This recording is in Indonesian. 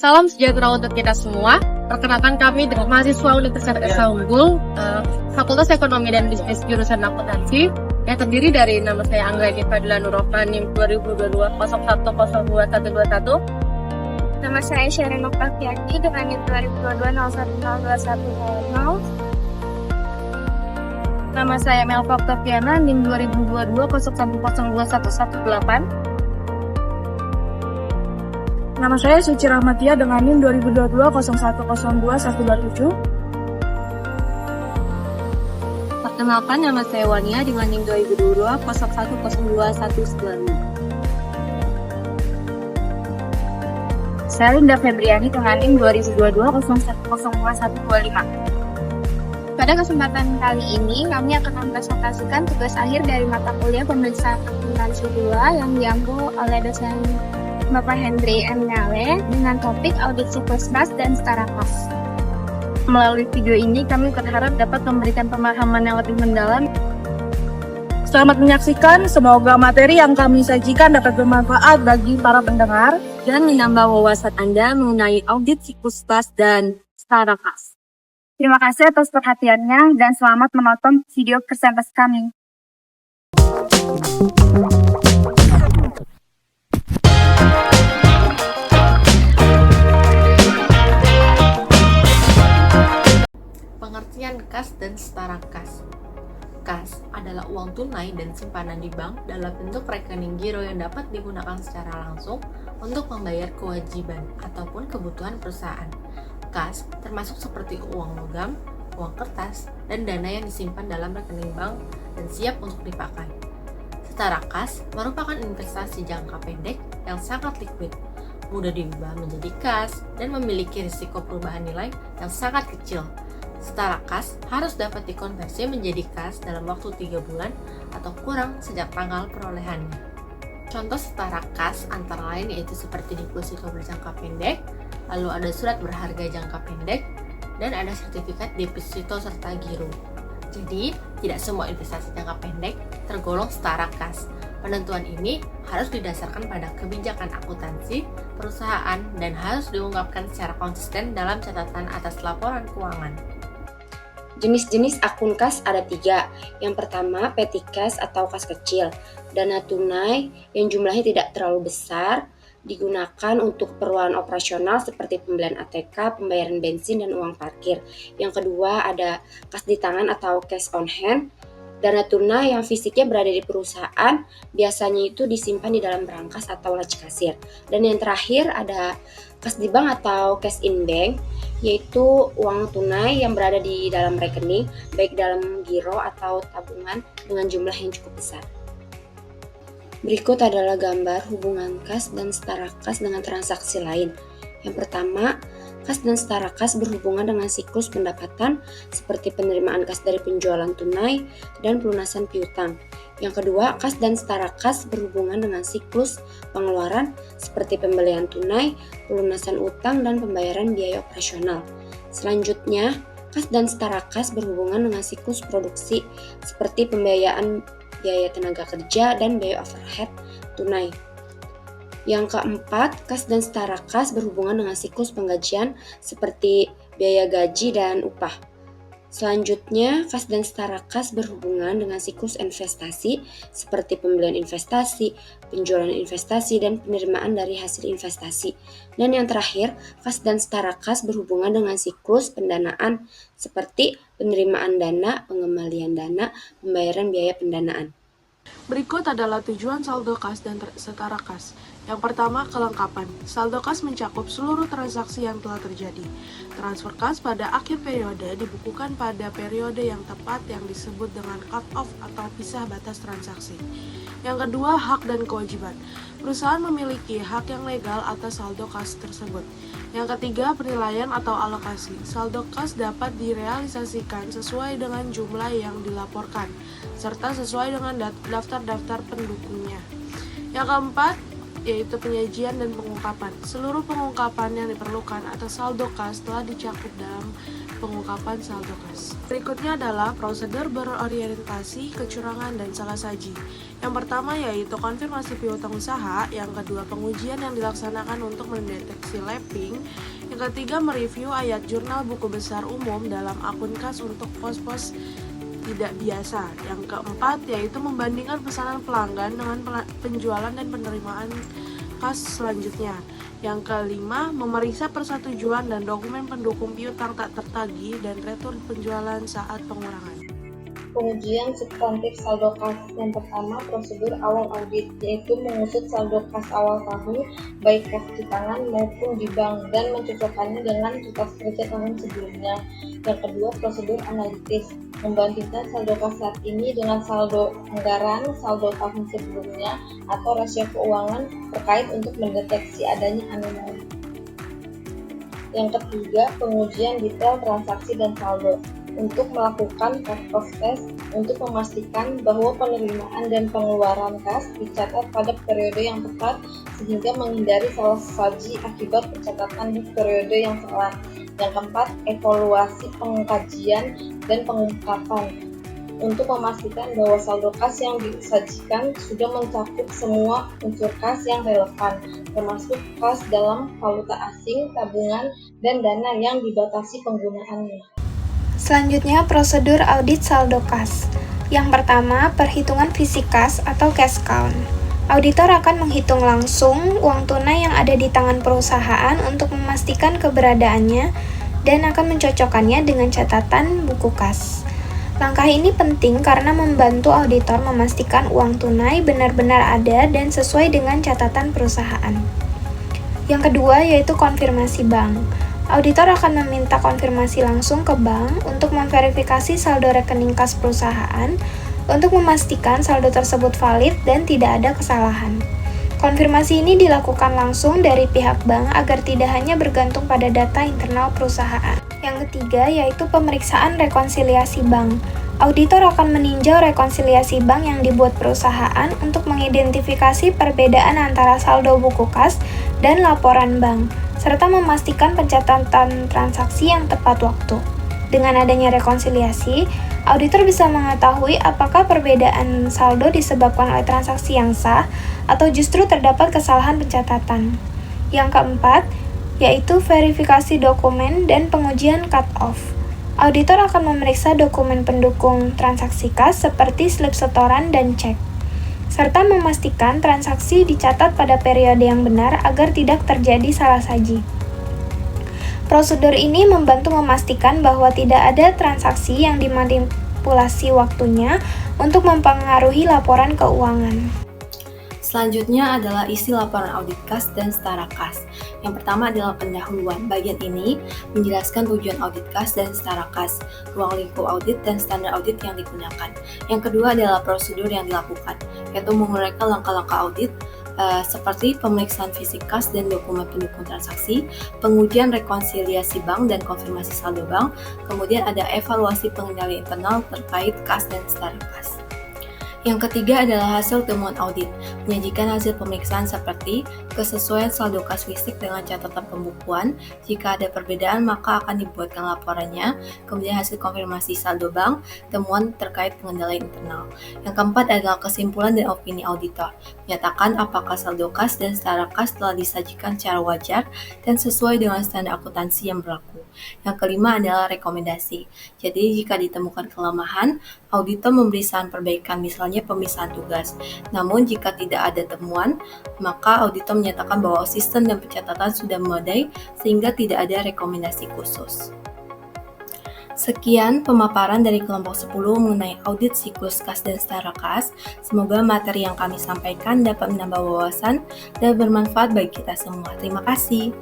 Salam sejahtera untuk kita semua. Perkenalkan kami dengan mahasiswa Universitas Esa Unggul, Fakultas Ekonomi dan Bisnis jurusan Akuntansi, yang terdiri dari nama saya Anggreni Fadila Nurrohma, NIM 2022 01021121. Nama saya Sherin Oktaviani dengan NIM 2022 010210. Nama saya Melva Oktaviana, NIM 2022 01021118. Nama saya Suci Rahmatia dengan NIM 2022 01021127. Perkenalkan, nama saya Wania dengan NIM 2022 01021195. Saya Linda Febriani dengan NIM 2022 01021125. Pada kesempatan kali ini, kami akan mempresentasikan tugas akhir dari mata kuliah pemeriksaan akuntansi 2 yang diambil oleh dosen Bapak Hendri M. Nyale dengan topik audit siklus kas dan setara kas. Melalui video ini, kami berharap dapat memberikan pemahaman yang lebih mendalam. Selamat menyaksikan, semoga materi yang kami sajikan dapat bermanfaat bagi para pendengar Dan menambah wawasan Anda mengenai audit siklus kas dan setara kas. Terima kasih atas perhatiannya dan selamat menonton video presentasi kami. Pengertian kas dan setara kas. Kas adalah uang tunai dan simpanan di bank dalam bentuk rekening giro yang dapat digunakan secara langsung untuk membayar kewajiban ataupun kebutuhan perusahaan. Kas termasuk seperti uang logam, uang kertas, dan dana yang disimpan dalam rekening bank dan siap untuk dipakai. Setara kas merupakan investasi jangka pendek yang sangat liquid, mudah diubah menjadi kas, dan memiliki risiko perubahan nilai yang sangat kecil. Setara kas harus dapat dikonversi menjadi kas dalam waktu 3 bulan atau kurang sejak tanggal perolehannya. Contoh setara kas antara lain yaitu seperti deposito berjangka pendek, lalu ada surat berharga jangka pendek, dan ada sertifikat deposito serta giro. Jadi, tidak semua investasi jangka pendek tergolong setara kas. Penentuan ini harus didasarkan pada kebijakan akuntansi perusahaan dan harus diungkapkan secara konsisten dalam catatan atas laporan keuangan. Jenis-jenis akun kas ada 3. Yang pertama, petty cash atau kas kecil. Dana tunai yang jumlahnya tidak terlalu besar, digunakan untuk keperluan operasional seperti pembelian ATK, pembayaran bensin, dan uang parkir. Yang kedua, ada kas di tangan atau cash on hand. Dana tunai yang fisiknya berada di perusahaan, biasanya itu disimpan di dalam brankas atau laci kasir. Dan yang terakhir ada kas di bank atau cash in bank, yaitu uang tunai yang berada di dalam rekening, baik dalam giro atau tabungan dengan jumlah yang cukup besar. Berikut adalah gambar hubungan kas dan setara kas dengan transaksi lain. Yang pertama, kas dan setara kas berhubungan dengan siklus pendapatan seperti penerimaan kas dari penjualan tunai dan pelunasan piutang. Yang kedua, kas dan setara kas berhubungan dengan siklus pengeluaran seperti pembelian tunai, pelunasan utang, dan pembayaran biaya operasional. Selanjutnya, kas dan setara kas berhubungan dengan siklus produksi seperti pembiayaan biaya tenaga kerja dan biaya overhead tunai. Yang keempat, kas dan setara kas berhubungan dengan siklus penggajian seperti biaya gaji dan upah. Selanjutnya, kas dan setara kas berhubungan dengan siklus investasi seperti pembelian investasi, penjualan investasi, dan penerimaan dari hasil investasi. Dan yang terakhir, kas dan setara kas berhubungan dengan siklus pendanaan seperti penerimaan dana, pengembalian dana, pembayaran biaya pendanaan. Berikut adalah tujuan saldo kas dan setara kas. Yang pertama, kelengkapan. Saldo kas mencakup seluruh transaksi yang telah terjadi. Transfer kas pada akhir periode dibukukan pada periode yang tepat yang disebut dengan cut-off atau pisah batas transaksi. Yang kedua, hak dan kewajiban. Perusahaan memiliki hak yang legal atas saldo kas tersebut. Yang ketiga, penilaian atau alokasi. Saldo kas dapat direalisasikan sesuai dengan jumlah yang dilaporkan, serta sesuai dengan daftar-daftar pendukungnya. Yang keempat, yaitu penyajian dan pengungkapan. Seluruh pengungkapan yang diperlukan atas saldo kas telah dicakup dalam pengungkapan saldo kas. Berikutnya adalah prosedur berorientasi kecurangan dan salah saji. Yang pertama yaitu konfirmasi piutang usaha, yang kedua pengujian yang dilaksanakan untuk mendeteksi lapping, yang ketiga mereview ayat jurnal buku besar umum dalam akun kas untuk pos-pos tidak biasa. Yang keempat yaitu membandingkan pesanan pelanggan dengan penjualan dan penerimaan kas selanjutnya. Yang kelima, memeriksa persetujuan dan dokumen pendukung piutang tak tertagih dan retur penjualan saat pengurangan. Pengujian substantif saldo kas. Yang pertama, prosedur awal audit, yaitu mengusut saldo kas awal tahun, baik kas di tangan maupun di bank, dan mencocokkannya dengan kitas kerja tahun sebelumnya. Yang kedua, prosedur analitis, membandingkan saldo kas saat ini dengan saldo anggaran, saldo tahun sebelumnya, atau rasio keuangan terkait untuk mendeteksi adanya anomali. Yang ketiga, pengujian detail transaksi dan saldo, untuk melakukan cut-off test untuk memastikan bahwa penerimaan dan pengeluaran kas dicatat pada periode yang tepat sehingga menghindari salah saji akibat pencatatan di periode yang salah. Yang keempat, evaluasi pengkajian dan pengungkapan untuk memastikan bahwa saldo kas yang disajikan sudah mencakup semua unsur kas yang relevan, termasuk kas dalam valuta asing, tabungan, dan dana yang dibatasi penggunaannya. Selanjutnya, prosedur audit saldo kas. Yang pertama, perhitungan fisik kas atau cash count. Auditor akan menghitung langsung uang tunai yang ada di tangan perusahaan untuk memastikan keberadaannya dan akan mencocokkannya dengan catatan buku kas. Langkah ini penting karena membantu auditor memastikan uang tunai benar-benar ada dan sesuai dengan catatan perusahaan. Yang kedua yaitu konfirmasi bank. Auditor akan meminta konfirmasi langsung ke bank untuk memverifikasi saldo rekening kas perusahaan untuk memastikan saldo tersebut valid dan tidak ada kesalahan. Konfirmasi ini dilakukan langsung dari pihak bank agar tidak hanya bergantung pada data internal perusahaan. Yang ketiga yaitu pemeriksaan rekonsiliasi bank. Auditor akan meninjau rekonsiliasi bank yang dibuat perusahaan untuk mengidentifikasi perbedaan antara saldo buku kas dan laporan bank, serta memastikan pencatatan transaksi yang tepat waktu. Dengan adanya rekonsiliasi, auditor bisa mengetahui apakah perbedaan saldo disebabkan oleh transaksi yang sah atau justru terdapat kesalahan pencatatan. Yang keempat, yaitu verifikasi dokumen dan pengujian cut-off. Auditor akan memeriksa dokumen pendukung transaksi kas seperti slip setoran dan cek, serta memastikan transaksi dicatat pada periode yang benar agar tidak terjadi salah saji. Prosedur ini membantu memastikan bahwa tidak ada transaksi yang dimanipulasi waktunya untuk mempengaruhi laporan keuangan. Selanjutnya adalah isi laporan audit kas dan setara kas. Yang pertama adalah pendahuluan. Bagian ini menjelaskan tujuan audit kas dan setara kas, ruang lingkup audit dan standar audit yang digunakan. Yang kedua adalah prosedur yang dilakukan, yaitu menguraikan langkah-langkah audit seperti pemeriksaan fisik kas dan dokumen pendukung transaksi, pengujian rekonsiliasi bank dan konfirmasi saldo bank, kemudian ada evaluasi pengendalian internal terkait kas dan setara kas. Yang ketiga adalah hasil temuan audit, menyajikan hasil pemeriksaan seperti kesesuaian saldo kas fisik dengan catatan pembukuan. Jika ada perbedaan maka akan dibuatkan laporannya, kemudian hasil konfirmasi saldo bank, temuan terkait pengendalian internal. Yang keempat adalah kesimpulan dan opini auditor, menyatakan apakah saldo kas dan setara kas telah disajikan secara wajar dan sesuai dengan standar akuntansi yang berlaku. Yang kelima adalah rekomendasi. Jadi jika ditemukan kelemahan, auditor memberi saran perbaikan, misalnya pemisahan tugas. Namun jika tidak ada temuan, maka auditor menyatakan bahwa sistem dan pencatatan sudah memadai sehingga tidak ada rekomendasi khusus. Sekian pemaparan dari kelompok 10 mengenai audit siklus kas dan setara kas. Semoga materi yang kami sampaikan dapat menambah wawasan dan bermanfaat bagi kita semua. Terima kasih.